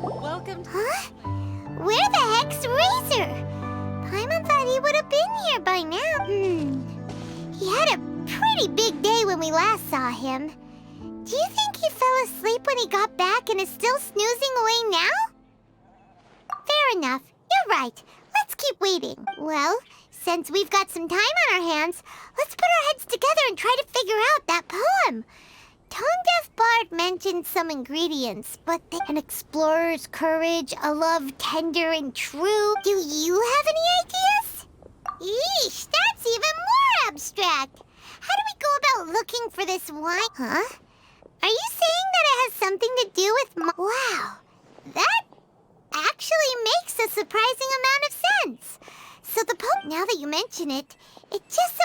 Welcome to... Huh? Where the heck's Razor? Paimon thought he would have been here by now. He had a pretty big day when we last saw him. Do you think he fell asleep when he got back and is still snoozing away now? Fair enough. You're right. Let's keep waiting. Well, since we've got some time on our hands, let's put our heads together and try to figure out that poem. Tone-deaf Bard mentioned some ingredients, but an explorer's courage, a love tender and true. Do you have any ideas? Eesh, that's even more abstract. How do we go about looking for this wine? Huh? Are you saying that it has something to do with Wow, that actually makes a surprising amount of sense. So the poem, now that you mention it, it just so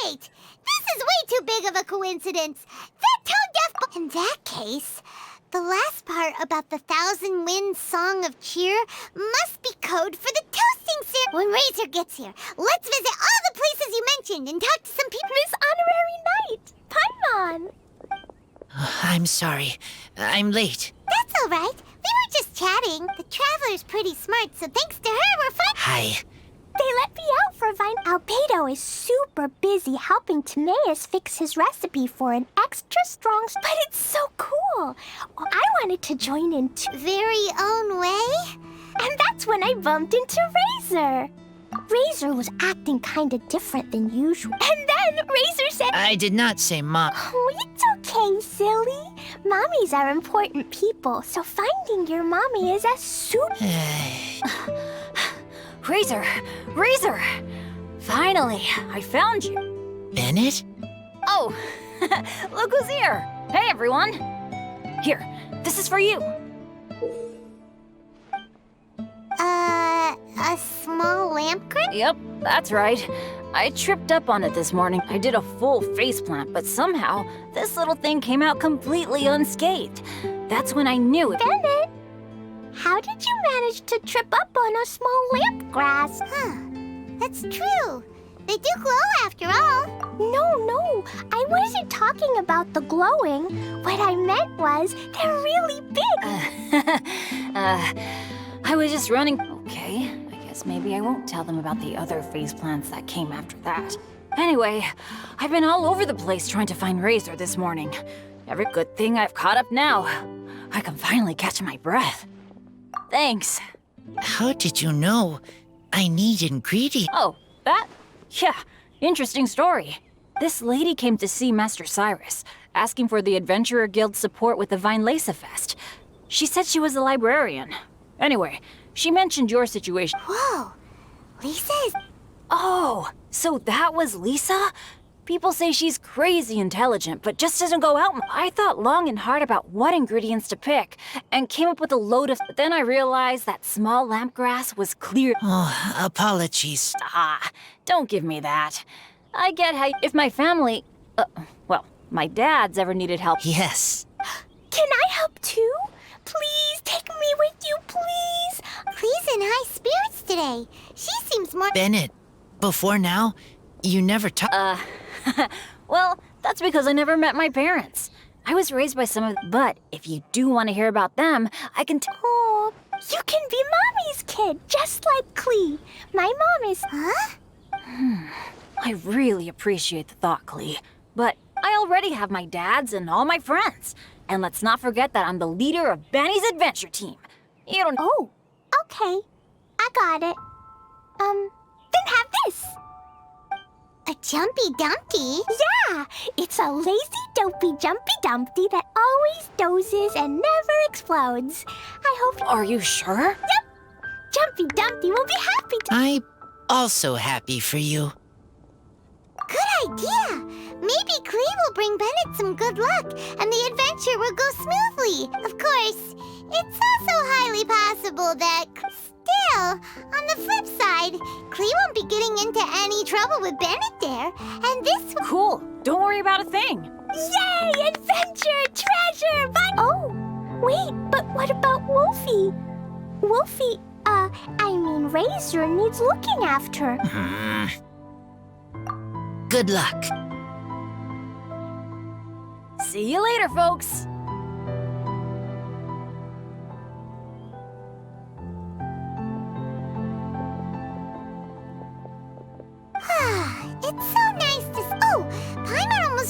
Wait! This is way too big of a coincidence. That tone-deaf... In that case, the last part about the Thousand Winds Song of Cheer must be code for the toasting ceremony. When Razor gets here, let's visit all the places you mentioned and talk to some people. Miss Honorary Knight! Paimon! I'm sorry. I'm late. That's all right. We were just chatting. The Traveler's pretty smart, so thanks to her, we're fine. Hi. They let me out for Vine. Albedo is super busy helping Timaeus fix his recipe for an extra strong... But it's so cool! I wanted to join in too. Very own way? And that's when I bumped into Razor. Razor was acting kind of different than usual. And then Razor said... I did not say Mom. Oh, it's okay, silly. Mommies are important people, so finding your mommy is as super... Razor! Razor! Finally, I found you. Bennett? Oh, look who's here. Hey, everyone. Here, this is for you. A small lamp grip? Yep, that's right. I tripped up on it this morning. I did a full faceplant, but somehow this little thing came out completely unscathed. That's when I knew it. Bennett, how did you manage to trip up on a small lamp grass? Huh, that's true. They do glow after all. No, I wasn't talking about the glowing. What I meant was they're really big. I was just running. Okay, I guess maybe I won't tell them about the other faceplants that came after that. Anyway, I've been all over the place trying to find Razor this morning. Every good thing I've caught up now. I can finally catch my breath. Thanks. How did you know I need ingredients? Oh, that? Yeah, interesting story. This lady came to see Master Cyrus, asking for the Adventurer Guild's support with the Vine Lesa Fest. She said she was a librarian. Anyway, she mentioned your situation. Whoa, Lisa is... Oh, so that was Lisa? People say she's crazy intelligent, but just doesn't go out. I thought long and hard about what ingredients to pick, and came up with a load of... But then I realized that small lamp grass was clear... Oh, apologies. Ah, don't give me that. I get how if my family... well, my dad's ever needed help... Yes. Can I help too? Please take me with you, please. Clee's in high spirits today. She seems more... Bennett, before now, you never talked... Well, that's because I never met my parents. I was raised by some of... But if you do want to hear about them, I can... Oh, you can be Mommy's kid, just like Clee. My mom is... Huh? I really appreciate the thought, Clee. But I already have my dad's and all my friends. And let's not forget that I'm the leader of Benny's adventure team. You don't... Oh, okay. I got it. Then have this. A Jumpy Dumpty? Yeah, it's a lazy, dopey, jumpy dumpty that always dozes and never explodes. I hope... Are you sure? Yep. Jumpy Dumpty will be happy to... I'm also happy for you. Good idea. Maybe Clee will bring Bennett some good luck, and the adventure will go smoothly. Of course, it's also highly possible that... Still, on the flip side, Clee won't be getting into any trouble with Bennett there, and this... Cool. Don't worry about a thing. Yay! Adventure! Treasure! Bye! Oh, wait, but what about Wolfie? Wolfie, Razor needs looking after. Good luck. See you later, folks.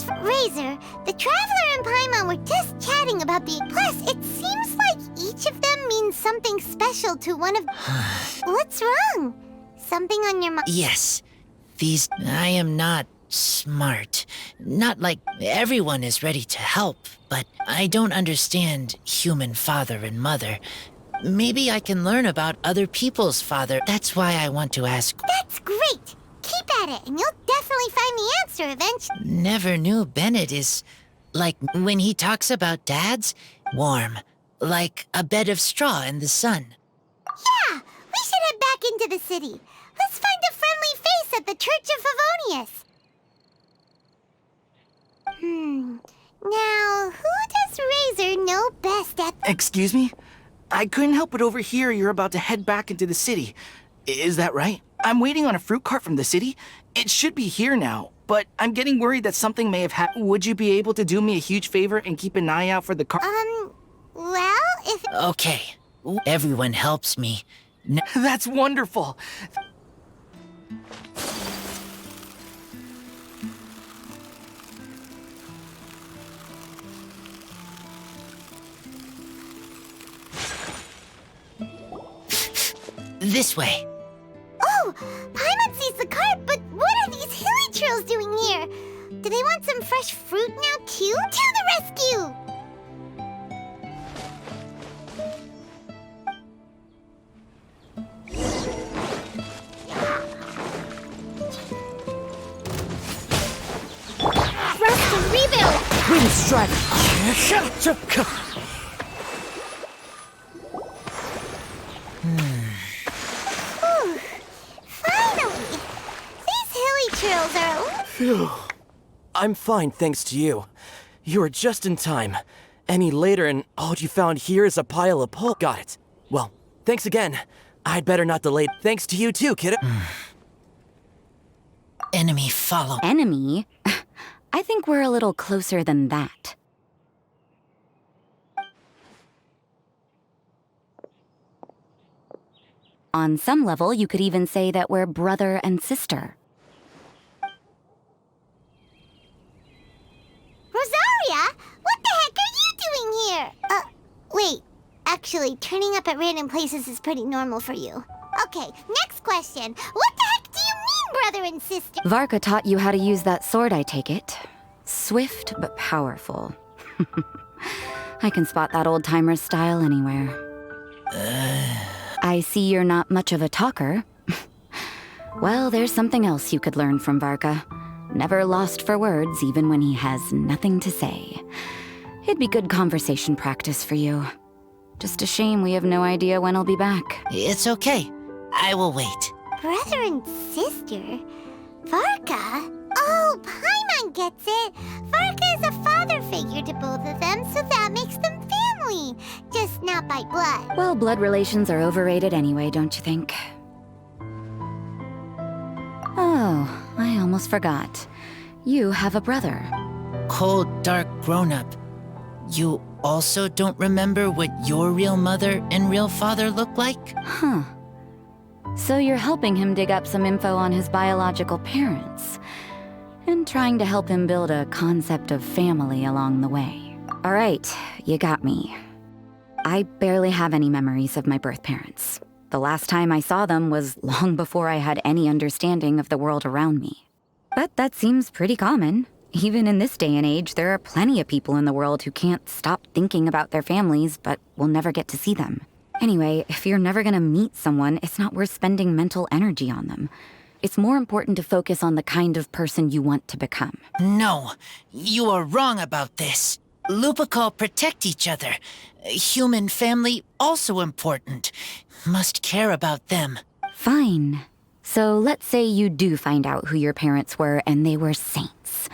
was Razor, the Traveler and Paimon were just chatting about the... Plus, it seems like each of them means something special to one of... What's wrong? Something on your mind? Yes. I am not smart. Not like everyone is ready to help, but I don't understand human father and mother. Maybe I can learn about other people's father. That's why I want to ask. That's great! Keep at it, and you'll definitely find the answer eventually. Never knew Bennett is... like, when he talks about dads, warm. Like a bed of straw in the sun. Yeah, we should head back into the city. Let's find a friendly face at the Church of Favonius. Now, who does Razor know best at... Excuse me? I couldn't help but overhear you're about to head back into the city. Is that right? I'm waiting on a fruit cart from the city. It should be here now, but I'm getting worried that something may have happened. Would you be able to do me a huge favor and keep an eye out for the cart? Well, if... Okay. Everyone helps me. That's wonderful. This way. Oh, Paimon sees the cart, but what are these hilly trails doing here? Do they want some fresh fruit now, too? To the rescue! Thrust and rebuild! Wind strike! Finally! These hilly trails are... Phew. I'm fine, thanks to you. You were just in time. Any later and all you found here is a pile of pulp. Got it. Well, thanks again. I'd better not delay. Thanks to you too, kiddo. Enemy follow. Enemy? I think we're a little closer than that. On some level, you could even say that we're brother and sister. Rosaria? What the heck are you doing here? Wait. Actually, turning up at random places is pretty normal for you. Okay, next question. What the heck do you mean, brother and sister? Varka taught you how to use that sword, I take it. Swift but powerful. I can spot that old-timer's style anywhere. I see you're not much of a talker. Well, there's something else you could learn from Varka. Never lost for words, even when he has nothing to say. It'd be good conversation practice for you. Just a shame we have no idea when he'll be back. It's okay. I will wait. Brother and sister? Varka? Oh, Paimon gets it. Varka is a father figure to both of them, so that makes them family. Just not by blood. Well, blood relations are overrated anyway, don't you think? Oh, I almost forgot. You have a brother. Cold, dark grown-up. You also don't remember what your real mother and real father look like? Huh. So you're helping him dig up some info on his biological parents, and trying to help him build a concept of family along the way. All right, you got me. I barely have any memories of my birth parents. The last time I saw them was long before I had any understanding of the world around me. But that seems pretty common. Even in this day and age, there are plenty of people in the world who can't stop thinking about their families, but will never get to see them. Anyway, if you're never gonna meet someone, it's not worth spending mental energy on them. It's more important to focus on the kind of person you want to become. No, you are wrong about this. Lupical protect each other. Human family also important. Must care about them. Fine. So let's say you do find out who your parents were and they were saints.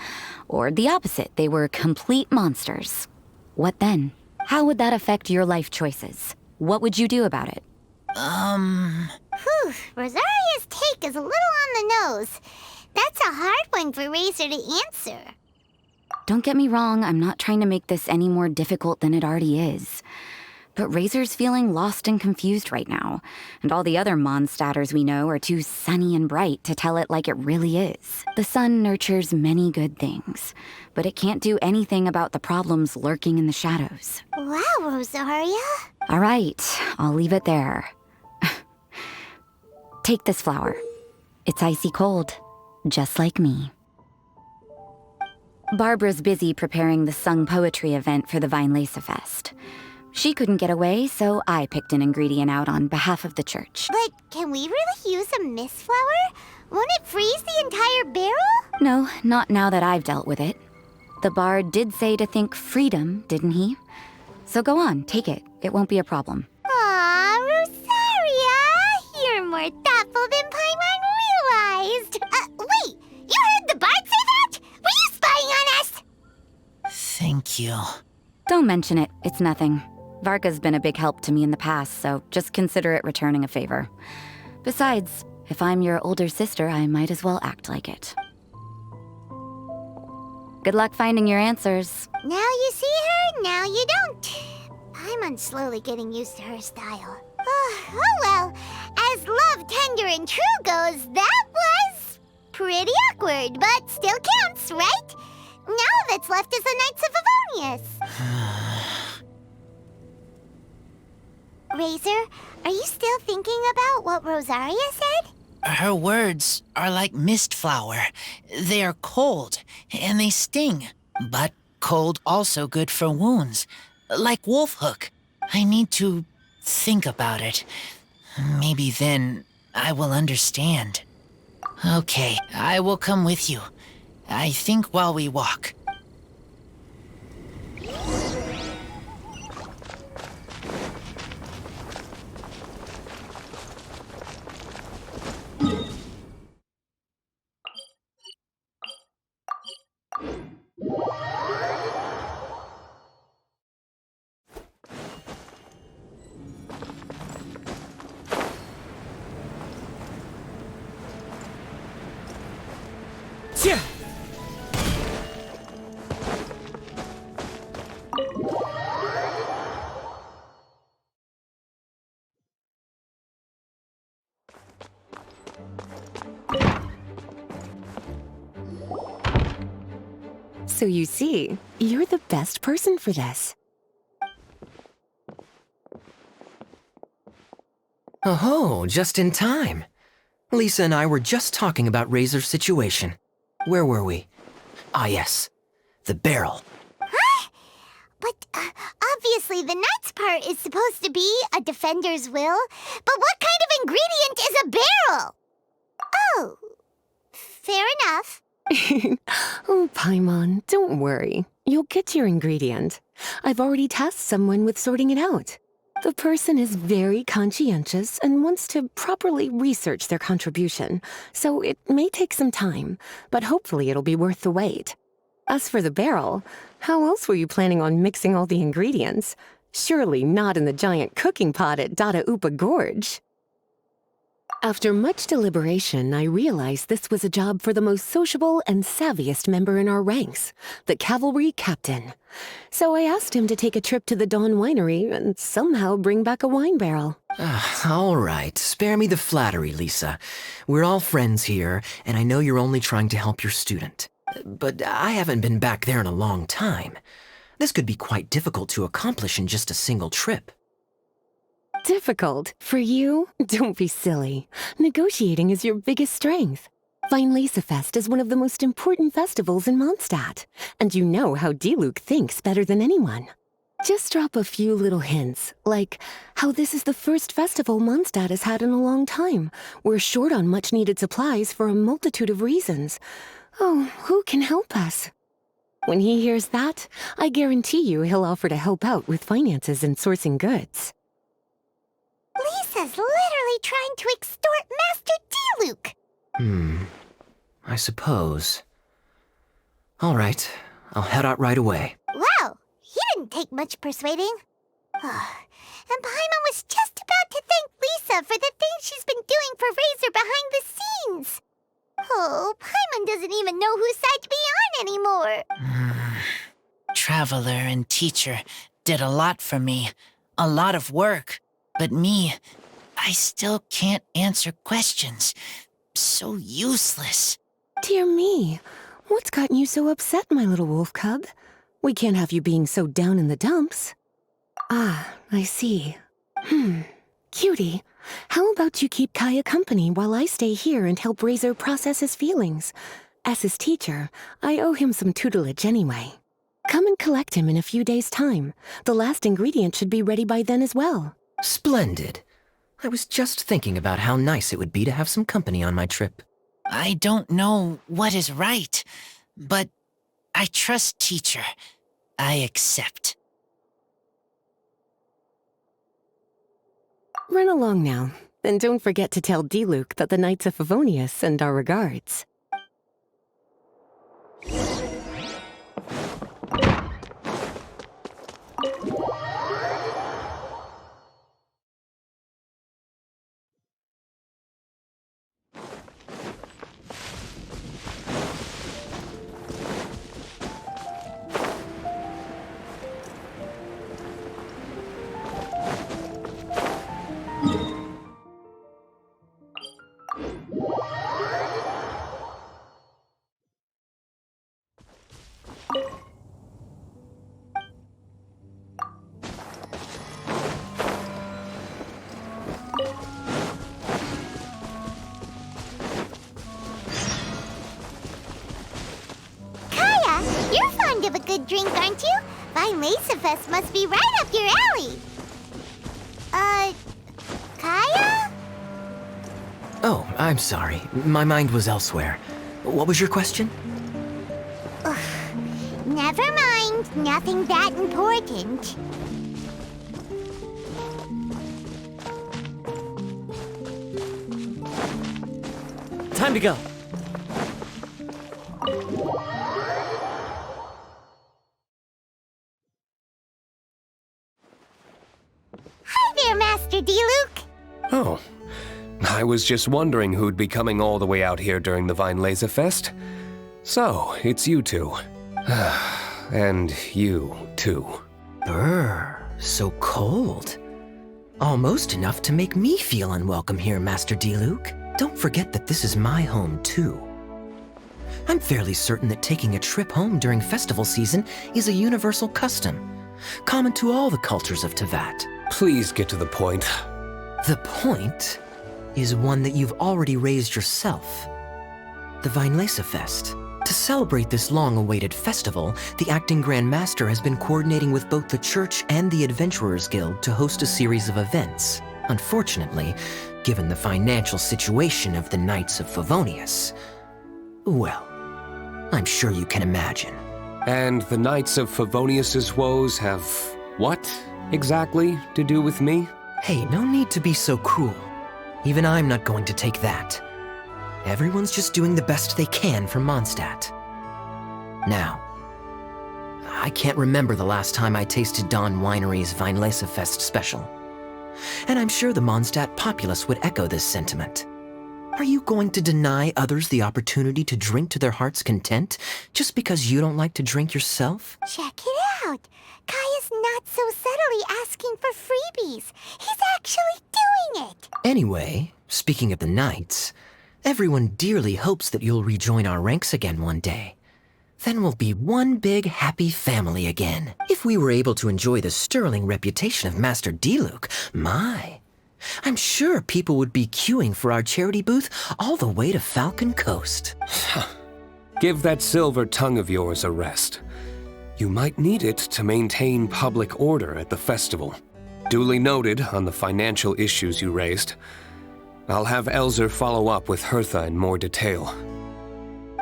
Or the opposite, they were complete monsters. What then? How would that affect your life choices? What would you do about it? Whew, Rosaria's take is a little on the nose. That's a hard one for Razor to answer. Don't get me wrong, I'm not trying to make this any more difficult than it already is. But Razor's feeling lost and confused right now, and all the other Mondstadters we know are too sunny and bright to tell it like it really is. The sun nurtures many good things, but it can't do anything about the problems lurking in the shadows. Wow, Rosaria. All right, I'll leave it there. Take this flower. It's icy cold, just like me. Barbara's busy preparing the sung poetry event for the Weinlese Fest. She couldn't get away, so I picked an ingredient out on behalf of the church. But can we really use a mist flower? Won't it freeze the entire barrel? No, not now that I've dealt with it. The bard did say to think freedom, didn't he? So go on, take it. It won't be a problem. Aw, Rosaria! You're more thoughtful than Paimon realized. Wait! You heard the bard say that? Were you spying on us? Thank you. Don't mention it. It's nothing. Varka's been a big help to me in the past, so just consider it returning a favor. Besides, if I'm your older sister, I might as well act like it. Good luck finding your answers. Now you see her, now you don't. Paimon's slowly getting used to her style. Oh well, as love tender and true goes, that was pretty awkward, but still counts, right? Now all that's left is the Knights of Favonius. Razor, are you still thinking about what Rosaria said? Her words are like mist flower. They are cold, and they sting. But cold also good for wounds, like wolf hook. I need to think about it. Maybe then I will understand. Okay, I will come with you. I think while we walk. Yeah. So you see, you're the best person for this. Oh, just in time. Lisa and I were just talking about Razor's situation. Where were we? Ah, yes. The barrel. But obviously the Knight's part is supposed to be a defender's will. But what kind of ingredient is a barrel? Oh, fair enough. Oh, Paimon, don't worry. You'll get your ingredient. I've already tasked someone with sorting it out. The person is very conscientious and wants to properly research their contribution, so it may take some time, but hopefully it'll be worth the wait. As for the barrel, how else were you planning on mixing all the ingredients? Surely not in the giant cooking pot at Dada Upa Gorge. After much deliberation, I realized this was a job for the most sociable and savviest member in our ranks, the cavalry captain. So I asked him to take a trip to the Dawn Winery and somehow bring back a wine barrel. All right, spare me the flattery, Lisa. We're all friends here, and I know you're only trying to help your student. But I haven't been back there in a long time. This could be quite difficult to accomplish in just a single trip. Difficult? For you? Don't be silly. Negotiating is your biggest strength. Weinlese Fest is one of the most important festivals in Mondstadt, and you know how Diluc thinks better than anyone. Just drop a few little hints, like how this is the first festival Mondstadt has had in a long time. We're short on much-needed supplies for a multitude of reasons. Oh, who can help us? When he hears that, I guarantee you he'll offer to help out with finances and sourcing goods. Lisa's literally trying to extort Master Diluc. I suppose. All right, I'll head out right away. Wow, he didn't take much persuading. And Paimon was just about to thank Lisa for the things she's been doing for Razor behind the scenes. Oh, Paimon doesn't even know whose side to be on anymore. Traveler and teacher did a lot for me, a lot of work. But me, I still can't answer questions. So useless. Dear me, what's gotten you so upset, my little wolf cub? We can't have you being so down in the dumps. Ah, I see. Cutie, how about you keep Kaya company while I stay here and help Razor process his feelings? As his teacher, I owe him some tutelage anyway. Come and collect him in a few days' time. The last ingredient should be ready by then as well. Splendid. I was just thinking about how nice it would be to have some company on my trip. I don't know what is right, but I trust teacher. I accept. Run along now, and don't forget to tell D-Luke that the Knights of Favonius send our regards. You're fond of a good drink, aren't you? Vine Lacerfest must be right up your alley. Kaya? Oh, I'm sorry. My mind was elsewhere. What was your question? Never mind. Nothing that important. Time to go. Hi there, Master D-Luke. Oh, I was just wondering who'd be coming all the way out here during the Vine Laserfest. So, it's you two. And you, too. Brr, so cold. Almost enough to make me feel unwelcome here, Master D-Luke. Don't forget that this is my home, too. I'm fairly certain that taking a trip home during festival season is a universal custom, common to all the cultures of Teyvat. Please get to the point. The point is one that you've already raised yourself. The Vine Lacerfest. To celebrate this long-awaited festival, the Acting Grand Master has been coordinating with both the Church and the Adventurers Guild to host a series of events. Unfortunately, given the financial situation of the Knights of Favonius, well, I'm sure you can imagine. And the Knights of Favonius's woes have what, exactly, to do with me? Hey, no need to be so cruel. Even I'm not going to take that. Everyone's just doing the best they can for Mondstadt. Now, I can't remember the last time I tasted Dawn Winery's Vine Lacerfest special. And I'm sure the Mondstadt populace would echo this sentiment. Are you going to deny others the opportunity to drink to their heart's content just because you don't like to drink yourself? Check it out. Kaya's not so subtly asking for freebies. He's actually doing it. Anyway, speaking of the Knights, everyone dearly hopes that you'll rejoin our ranks again one day. Then we'll be one big happy family again. If we were able to enjoy the sterling reputation of Master D-Luke, my, I'm sure people would be queuing for our charity booth all the way to Falcon Coast. Give that silver tongue of yours a rest. You might need it to maintain public order at the festival. Duly noted on the financial issues you raised. I'll have Elzer follow up with Hertha in more detail.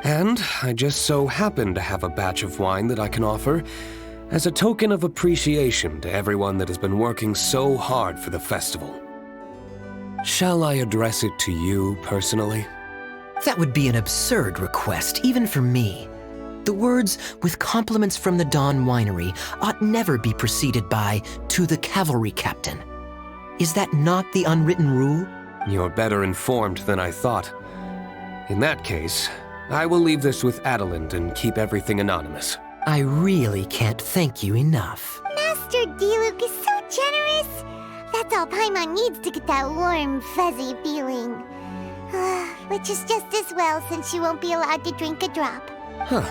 And I just so happen to have a batch of wine that I can offer as a token of appreciation to everyone that has been working so hard for the festival. Shall I address it to you personally? That would be an absurd request, even for me. The words, "with compliments from the Dawn Winery," ought never be preceded by, "to the cavalry captain." Is that not the unwritten rule? You're better informed than I thought. In that case, I will leave this with Adeline and keep everything anonymous. I really can't thank you enough. Master D-Luke is so generous? That's all Paimon needs to get that warm, fuzzy feeling. Which is just as well since she won't be allowed to drink a drop. Huh.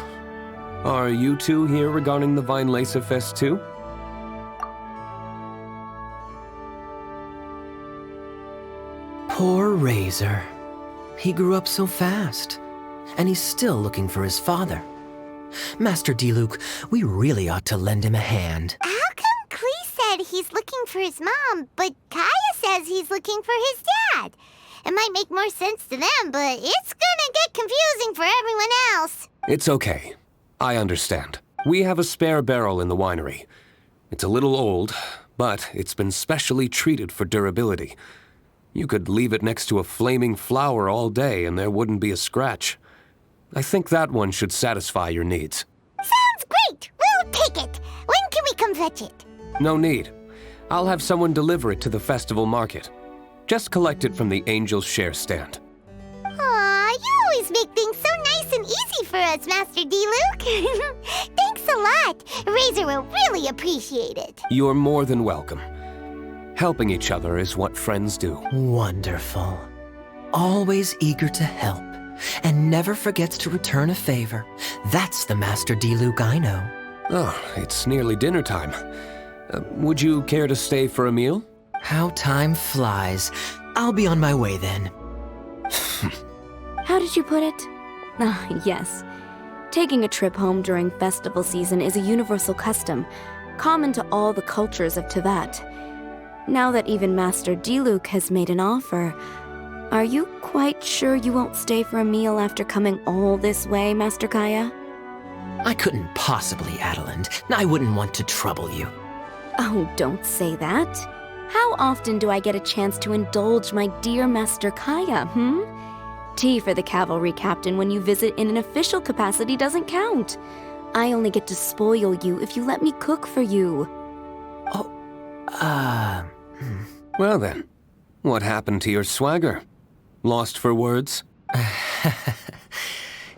Are you two here regarding the Vine Laser Fest too? Poor Razor. He grew up so fast, and he's still looking for his father. Master Diluc, we really ought to lend him a hand. How come Klee said he's looking for his mom, but Kaya says he's looking for his dad? It might make more sense to them, but it's gonna get confusing for everyone else. It's okay. I understand. We have a spare barrel in the winery. It's a little old, but it's been specially treated for durability. You could leave it next to a flaming flower all day and there wouldn't be a scratch. I think that one should satisfy your needs. Sounds great! We'll take it! When can we come fetch it? No need. I'll have someone deliver it to the festival market. Just collect it from the Angel's Share stand. Aw, you always make things so nice and easy for us, Master Diluc. Thanks a lot. Razor will really appreciate it. You're more than welcome. Helping each other is what friends do. Wonderful. Always eager to help, and never forgets to return a favor. That's the Master Diluc I know. Oh, it's nearly dinner time. Would you care to stay for a meal? How time flies. I'll be on my way then. How did you put it? Ah, yes. Taking a trip home during festival season is a universal custom, common to all the cultures of Tibet. Now that even Master Diluc has made an offer, are you quite sure you won't stay for a meal after coming all this way, Master Kaya? I couldn't possibly, Adeland. I wouldn't want to trouble you. Oh, don't say that. How often do I get a chance to indulge my dear Master Kaya, Tea for the cavalry captain when you visit in an official capacity doesn't count. I only get to spoil you if you let me cook for you. Well then, what happened to your swagger? Lost for words?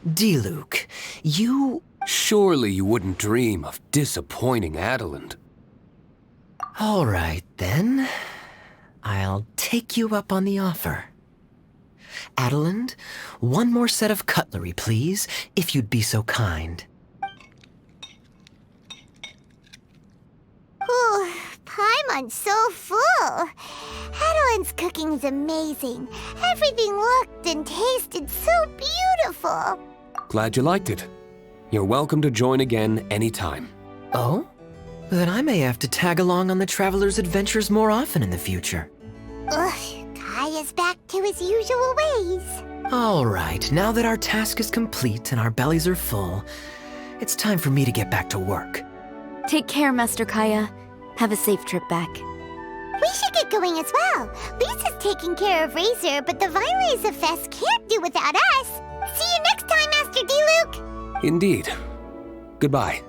Diluc, you... Surely you wouldn't dream of disappointing Adeland. All right, then. I'll take you up on the offer. Adeland, one more set of cutlery, please, if you'd be so kind. Ooh, Paimon's so full. Adeland's cooking is amazing. Everything looked and tasted so beautiful. Glad you liked it. You're welcome to join again anytime. Oh? Then I may have to tag along on the Traveler's adventures more often in the future. Ugh, Kaya's back to his usual ways. All right, now that our task is complete and our bellies are full, it's time for me to get back to work. Take care, Master Kaya. Have a safe trip back. We should get going as well. Lisa's taking care of Razor, but the Vine Laser Fest can't do without us. See you next time, Master Diluc! Indeed. Goodbye.